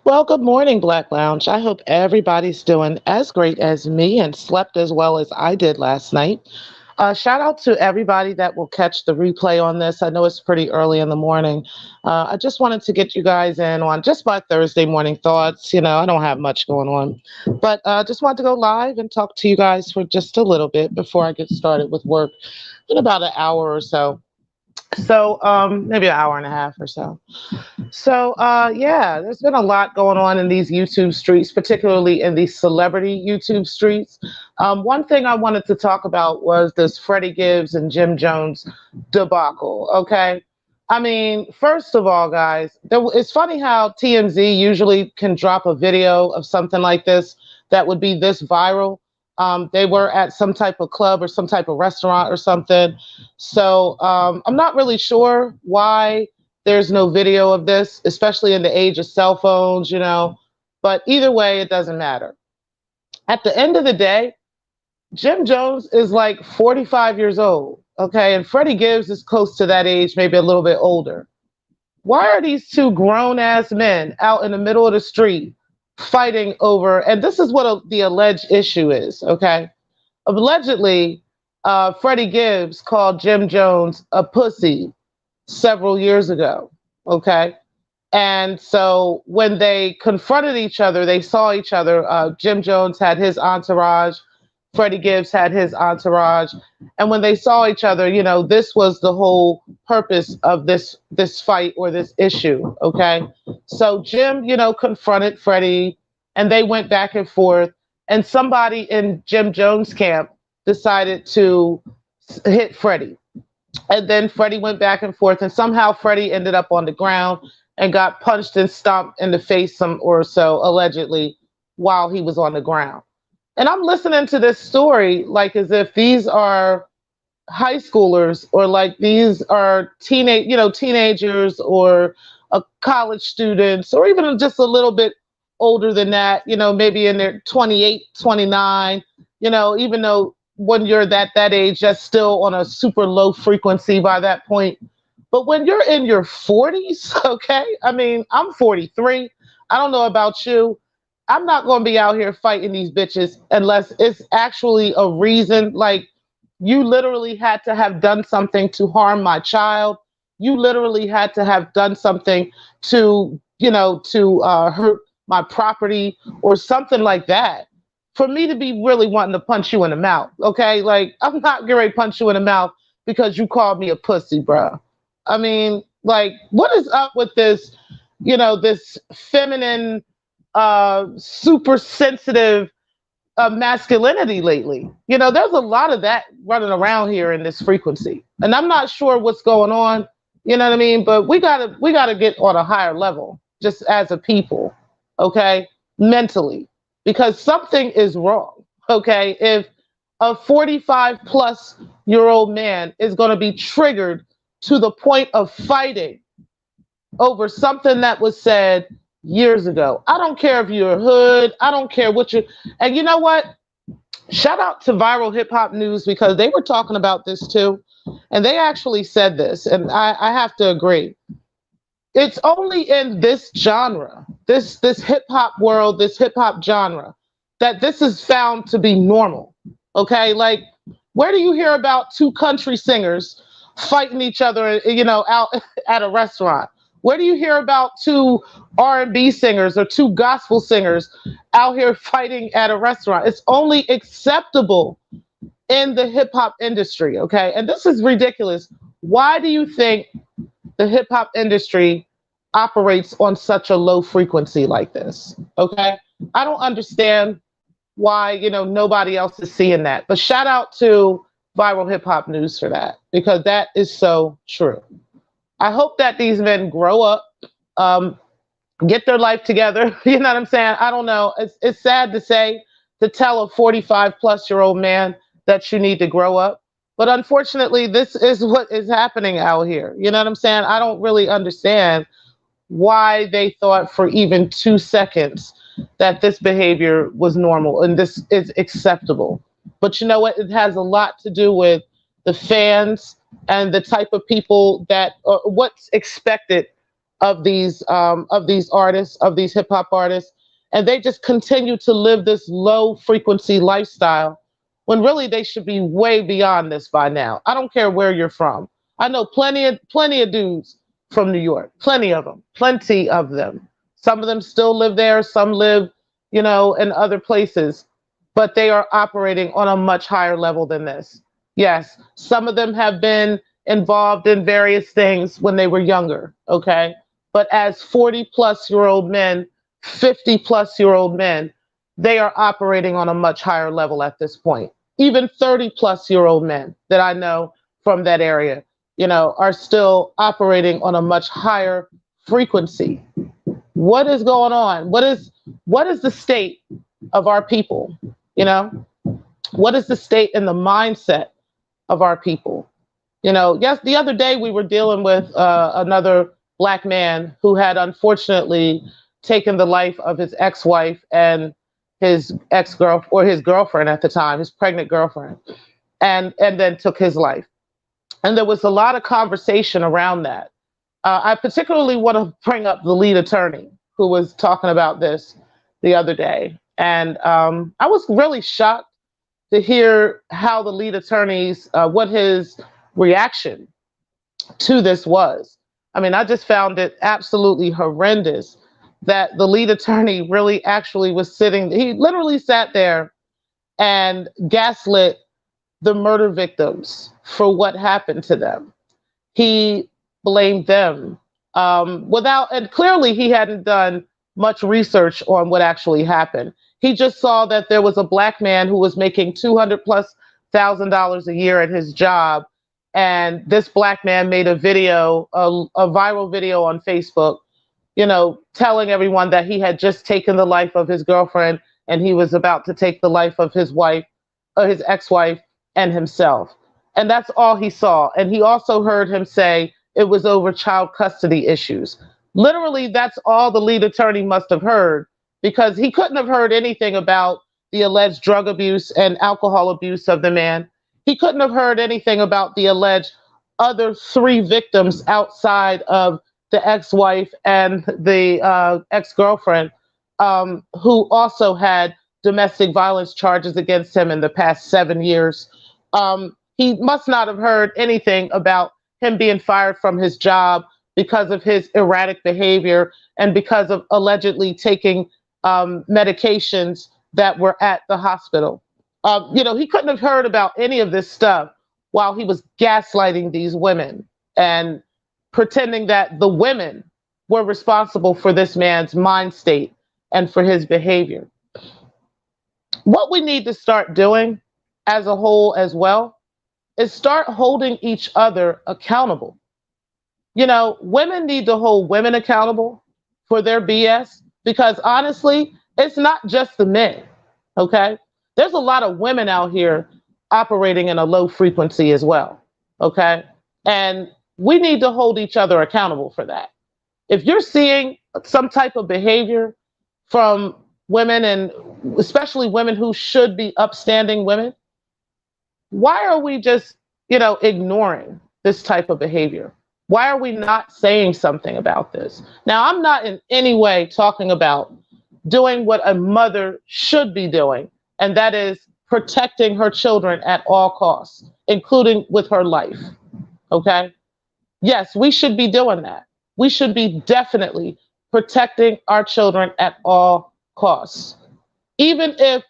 Well, good morning, Black Lounge. I hope everybody's doing as great as me and slept as well as I did last night. Shout out to everybody that will catch the replay on this. I know it's pretty early in the morning. I just wanted to get you guys in on just my Thursday morning thoughts. I don't have much going on, but just wanted to go live and talk to you guys for just a little bit before I get started with work in about an hour or so. So maybe an hour and a half or so. So there's been a lot going on in these YouTube streets, particularly in these celebrity YouTube streets. One thing I wanted to talk about was this Freddie Gibbs and Jim Jones debacle. Okay. I mean, first of all, guys, it's funny how TMZ usually can drop a video of something like this that would be this viral. They were at some type of club or some type of restaurant or something. So I'm not really sure why there's no video of this, especially in the age of cell phones. But either way, it doesn't matter. At the end of the day, Jim Jones is like 45 years old, okay? And Freddie Gibbs is close to that age, maybe a little bit older. Why are these two grown ass men out in the middle of the street fighting over? And this is what the alleged issue is, okay? Allegedly, Freddie Gibbs called Jim Jones a pussy several years ago. Okay. And so when they confronted each other, they saw each other. Jim Jones had his entourage, Freddie Gibbs had his entourage. And when they saw each other, this was the whole purpose of this fight or this issue. Okay. So Jim, confronted Freddie and they went back and forth. And somebody in Jim Jones' camp decided to hit Freddie. And then Freddie went back and forth, and somehow Freddie ended up on the ground and got punched and stomped in the face some or so, allegedly, while he was on the ground. And I'm listening to this story like as if these are high schoolers or like these are teenagers or college students or even just a little bit older than that, maybe in their 28, 29, even though when you're that age, that's still on a super low frequency by that point. But when you're in your 40s, okay, I mean, I'm 43. I don't know about you. I'm not going to be out here fighting these bitches unless it's actually a reason. Like, you literally had to have done something to harm my child. You literally had to have done something to hurt my property or something like that for me to be really wanting to punch you in the mouth. Okay. Like, I'm not going to punch you in the mouth because you called me a pussy, bro. I mean, like, what is up with this feminine, super sensitive masculinity lately? There's a lot of that running around here in this frequency, and I'm not sure what's going on. You know what I mean? But we gotta get on a higher level, just as a people, okay, mentally, because something is wrong. Okay, if a 45 plus year old man is going to be triggered to the point of fighting over something that was said years ago. I don't care if you're a hood. I don't care what you. And you know what? Shout out to Viral Hip Hop News because they were talking about this too, and they actually said this, and I have to agree. It's only in this genre, this hip hop world, this hip hop genre, that this is found to be normal. Okay, like where do you hear about two country singers fighting each other, out at a restaurant? Where do you hear about two R&B singers or two gospel singers out here fighting at a restaurant? It's only acceptable in the hip hop industry, okay? And this is ridiculous. Why do you think the hip hop industry operates on such a low frequency like this? Okay? I don't understand why, nobody else is seeing that. But shout out to Viral Hip Hop News for that, because that is so true. I hope that these men grow up, get their life together. You know what I'm saying? I don't know. It's sad to say, to tell a 45 plus year old man that you need to grow up. But unfortunately, this is what is happening out here. You know what I'm saying? I don't really understand why they thought for even 2 seconds that this behavior was normal and this is acceptable. But you know what? It has a lot to do with the fans and the type of people that what's expected of these artists, of these hip hop artists, and they just continue to live this low frequency lifestyle when really they should be way beyond this by now. I don't care where you're from. I know plenty of dudes from New York, plenty of them, plenty of them. Some of them still live there, some live, in other places, but they are operating on a much higher level than this. Yes, some of them have been involved in various things when they were younger, okay? But as 40-plus-year-old men, 50-plus-year-old men, they are operating on a much higher level at this point. Even 30-plus-year-old men that I know from that area, are still operating on a much higher frequency. What is going on? What is the state of our people? What is the state and the mindset of our people? Yes, the other day we were dealing with another Black man who had unfortunately taken the life of his ex-wife and his ex-girlfriend, or his girlfriend at the time, his pregnant girlfriend, and then took his life. And there was a lot of conversation around that. I particularly want to bring up the lead attorney who was talking about this the other day. And I was really shocked to hear how the lead attorney's, what his reaction to this was. I mean, I just found it absolutely horrendous that the lead attorney really actually was he literally sat there and gaslit the murder victims for what happened to them. He blamed them and clearly he hadn't done much research on what actually happened. He just saw that there was a Black man who was making $200,000+ a year at his job. And this Black man made a video, a viral video on Facebook, telling everyone that he had just taken the life of his girlfriend and he was about to take the life of his wife, or his ex-wife, and himself. And that's all he saw. And he also heard him say it was over child custody issues. Literally, that's all the lead attorney must have heard, because he couldn't have heard anything about the alleged drug abuse and alcohol abuse of the man. He couldn't have heard anything about the alleged other 3 victims outside of the ex-wife and the ex-girlfriend, who also had domestic violence charges against him in the past 7 years. He must not have heard anything about him being fired from his job because of his erratic behavior and because of allegedly taking medications that were at the hospital. He couldn't have heard about any of this stuff while he was gaslighting these women and pretending that the women were responsible for this man's mind state and for his behavior. What we need to start doing as a whole as well is start holding each other accountable. Women need to hold women accountable for their BS, because honestly, it's not just the men, okay? There's a lot of women out here operating in a low frequency as well, okay? And we need to hold each other accountable for that. If you're seeing some type of behavior from women, and especially women who should be upstanding women, why are we just, ignoring this type of behavior? Why are we not saying something about this? Now, I'm not in any way talking about doing what a mother should be doing, and that is protecting her children at all costs, including with her life, okay? Yes, we should be doing that. We should be definitely protecting our children at all costs, even if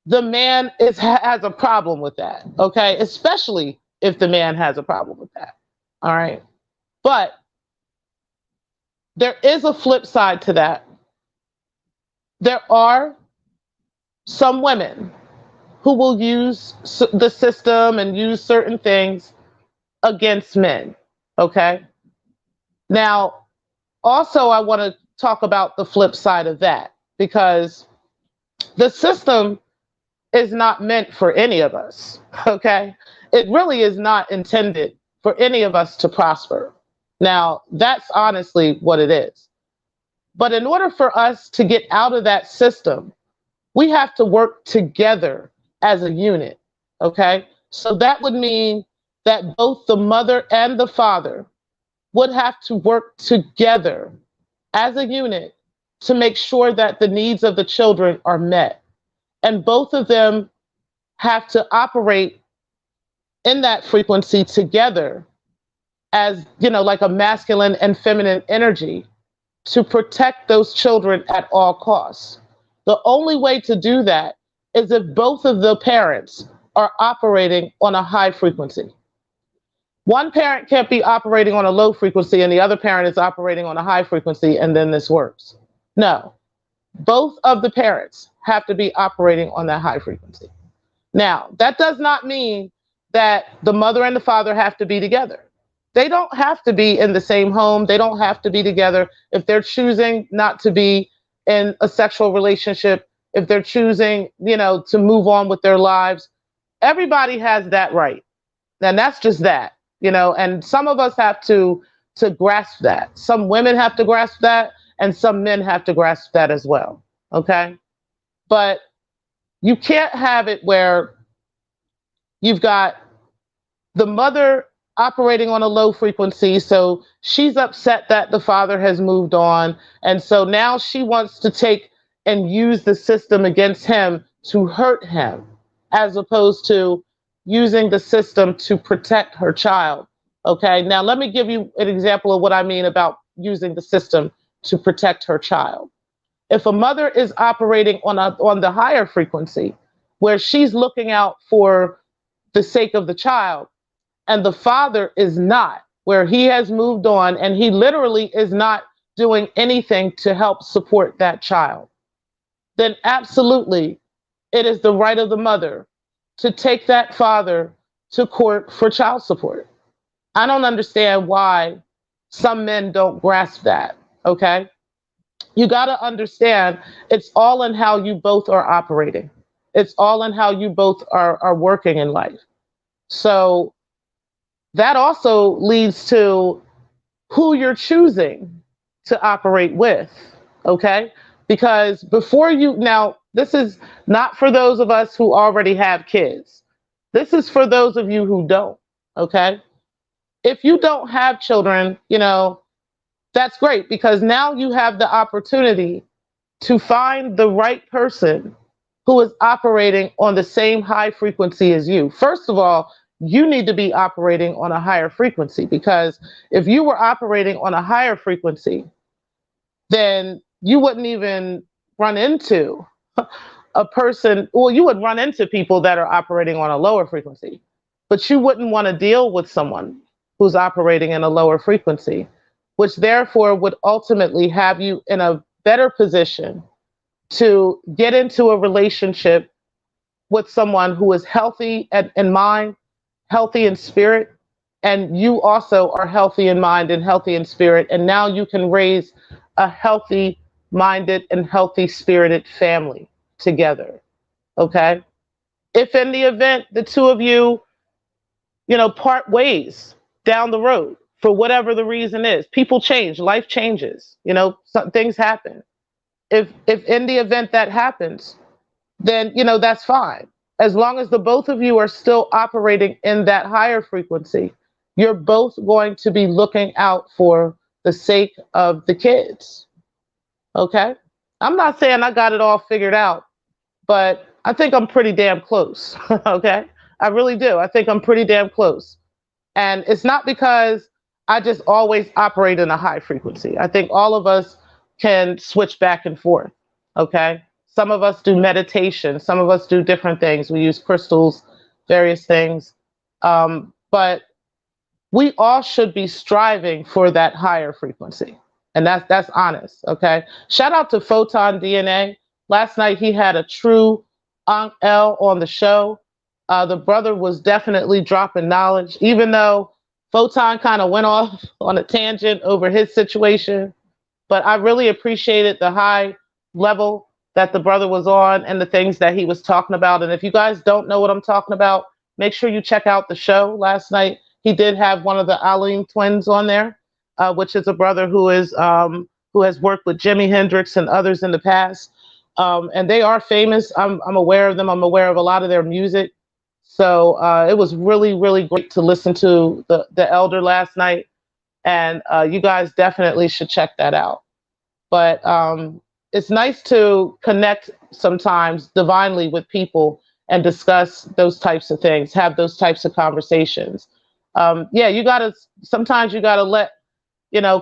the man has a problem with that, okay? Especially if the man has a problem with that, all right? But there is a flip side to that. There are some women who will use the system and use certain things against men, okay? Now, also, I want to talk about the flip side of that, because the system is not meant for any of us, okay? It really is not intended for any of us to prosper. Now, that's honestly what it is. But in order for us to get out of that system, we have to work together as a unit, okay? So that would mean that both the mother and the father would have to work together as a unit to make sure that the needs of the children are met. And both of them have to operate in that frequency together as, like a masculine and feminine energy to protect those children at all costs. The only way to do that is if both of the parents are operating on a high frequency. One parent can't be operating on a low frequency and the other parent is operating on a high frequency and then this works. No, both of the parents have to be operating on that high frequency. Now, that does not mean that the mother and the father have to be together. They don't have to be in the same home. They don't have to be together. If they're choosing not to be in a sexual relationship, if they're choosing, to move on with their lives, everybody has that right. And that's just that, and some of us have to grasp that. Some women have to grasp that, and some men have to grasp that as well. Okay. But you can't have it where you've got the mother operating on a low frequency. So she's upset that the father has moved on. And so now she wants to take and use the system against him to hurt him, as opposed to using the system to protect her child. Okay, now let me give you an example of what I mean about using the system to protect her child. If a mother is operating on the higher frequency, where she's looking out for the sake of the child, and the father is not, where he has moved on and he literally is not doing anything to help support that child, then absolutely it is the right of the mother to take that father to court for child support. I don't understand why some men don't grasp that, okay? You got to understand it's all in how you both are operating. It's all in how you both are working in life. So that also leads to who you're choosing to operate with, okay? Because now, this is not for those of us who already have kids. This is for those of you who don't, okay? If you don't have children, that's great, because now you have the opportunity to find the right person who is operating on the same high frequency as you. First of all, you need to be operating on a higher frequency, because if you were operating on a higher frequency, then you wouldn't even run into a person, well, you would run into people that are operating on a lower frequency, but you wouldn't want to deal with someone who's operating in a lower frequency, which therefore would ultimately have you in a better position to get into a relationship with someone who is healthy in mind, healthy in spirit, and you also are healthy in mind and healthy in spirit. And now you can raise a healthy minded and healthy spirited family together. Okay. If in the event the two of you, part ways down the road for whatever the reason is, people change, life changes, some things happen. If in the event that happens, then, that's fine. As long as the both of you are still operating in that higher frequency, you're both going to be looking out for the sake of the kids. Okay? I'm not saying I got it all figured out, but I think I'm pretty damn close. Okay? I really do. I think I'm pretty damn close. And it's not because I just always operate in a high frequency. I think all of us can switch back and forth. Okay? Some of us do meditation. Some of us do different things. We use crystals, various things. But we all should be striving for that higher frequency. And that's honest. Okay. Shout out to Photon DNA. Last night he had a true Ankh L on the show. The brother was definitely dropping knowledge, even though Photon kind of went off on a tangent over his situation. But I really appreciated the high level that the brother was on and the things that he was talking about. And if you guys don't know what I'm talking about, make sure you check out the show last night. He did have one of the Aleem twins on there, which is a brother who has worked with Jimi Hendrix and others in the past. And they are famous. I'm aware of them. I'm aware of a lot of their music. So it was really, really great to listen to the elder last night. And you guys definitely should check that out. but it's nice to connect sometimes divinely with people and discuss those types of things, have those types of conversations. Yeah, you gotta sometimes you gotta let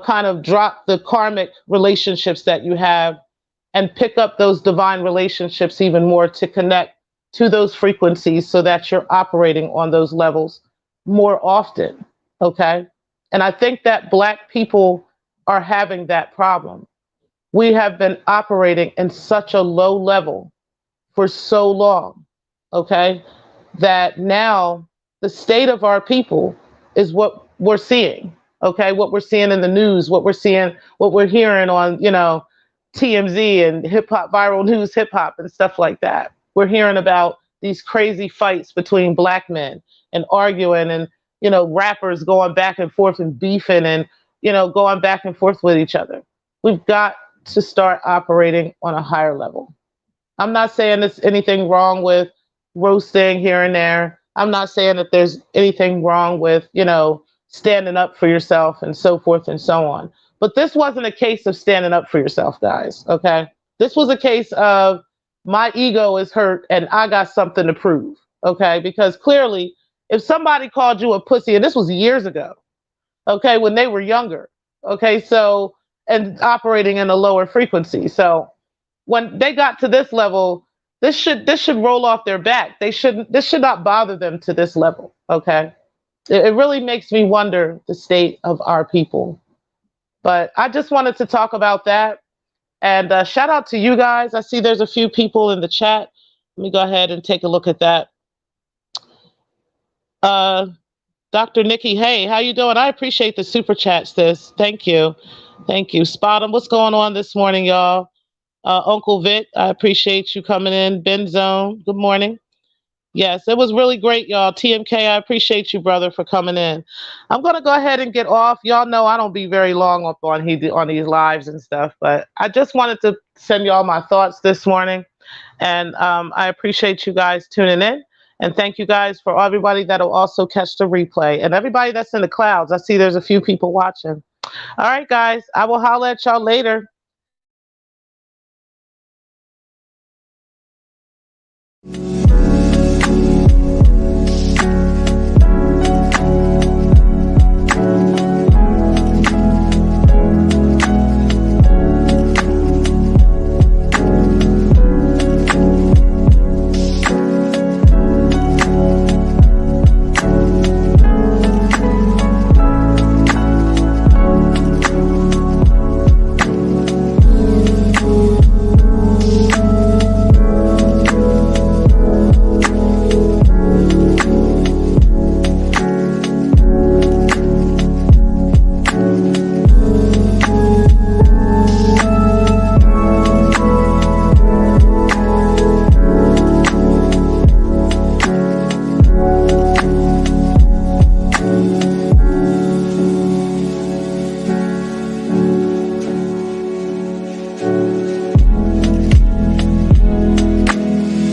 kind of drop the karmic relationships that you have and pick up those divine relationships even more to connect to those frequencies so that you're operating on those levels more often. Okay. And I think that Black people are having that problem. We have been operating in such a low level for so long. Okay. That now the state of our people is what we're seeing. Okay. What we're seeing in the news, what we're seeing, what we're hearing on, TMZ and hip hop, viral news, hip hop, and stuff like that. We're hearing about these crazy fights between Black men and arguing, and rappers going back and forth and beefing, and going back and forth with each other. We've got to start operating on a higher level. I'm not saying there's anything wrong with roasting here and there. I'm not saying that there's anything wrong with, standing up for yourself and so forth and so on. But this wasn't a case of standing up for yourself, guys. Okay. This was a case of my ego is hurt and I got something to prove. Okay. Because clearly, if somebody called you a pussy, and this was years ago, okay, when they were younger, okay, so, and operating in a lower frequency. So, when they got to this level, this should roll off their back. They shouldn't. This should not bother them to this level. Okay, it really makes me wonder the state of our people. But I just wanted to talk about that, and shout out to you guys. I see there's a few people in the chat. Let me go ahead and take a look at that. Uh, Dr. Nikki, hey, how you doing? I appreciate the super chat, sis. Thank you, thank you. Spot 'em. What's going on this morning, y'all? Uncle Vic, I appreciate you coming in. Ben Zone, good morning. Yes, it was really great, y'all. TMK, I appreciate you, brother, for coming in. I'm gonna go ahead and get off. Y'all know I don't be very long up on these lives and stuff, but I just wanted to send y'all my thoughts this morning, and I appreciate you guys tuning in, and thank you guys for everybody that'll also catch the replay, and everybody that's in the clouds. I see there's a few people watching. All right, guys, I will holler at y'all later.